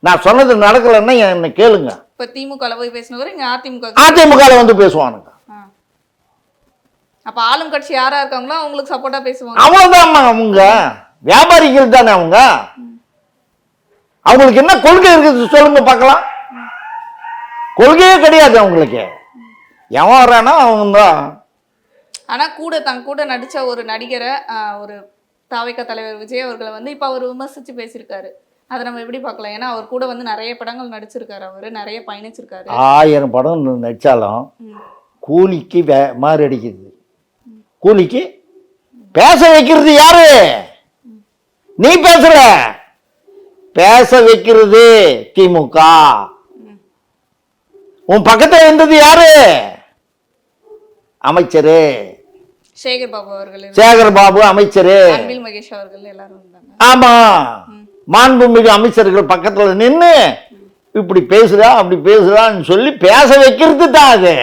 நான் சொன்னது நடக்கலைன்னா என்ன கேளுங்க. இப்ப திமுக போய் பேசினவர் இங்க அதிமுக அதிமுக வந்து பேசுவானுங்க. அப்ப ஆளும் கட்சி யாரா இருக்காங்களோ அவங்களுக்கு சப்போர்ட்டா பேசுவாங்க. அவ்வளவுதான். அவங்க வியாபாரிகள் தானே. அவங்களுக்கு என்ன கொள்கை இருக்குது சொல்லுங்க பார்க்கலாம். கொள்கையே கிடையாது அவங்களுக்கு. எவன் வர்றானா அவங்க தான். ஆனா தன் கூட நடிச்ச ஒரு நடிகரை ஒரு தாவேகா தலைவர் விஜய் அவர்களை வந்து இப்ப அவர் விமர்சிச்சு பேசியிருக்காரு. அதை நம்ம எப்படி பார்க்கலாம்? ஏன்னா அவர் கூட வந்து நிறைய படங்கள் நடிச்சிருக்காரு, அவரு நிறைய பயணிச்சிருக்காரு. 1000 படம் நடிச்சாலும் கூலிக்கு மாறு அடிக்குது. கூலிக்கு பேச வைக்கிறது யாரு? நீ பேசுற. பேச வைக்கிறது திமுக. உன் பக்கத்துல இருந்தது யாரு? அமைச்சரு சேகர் பாபு அவர்கள், சேகர் பாபு அமைச்சரு, அன்பில் மகேஷ் அவர்கள் எல்லாரும் இருந்தாங்க. ஆமா, மாண்புமிகு அமைச்சர்கள் பக்கத்துல நின்று இப்படி பேசுறா அப்படி பேசுறான்னு சொல்லி பேச வைக்கிறது தான் அது.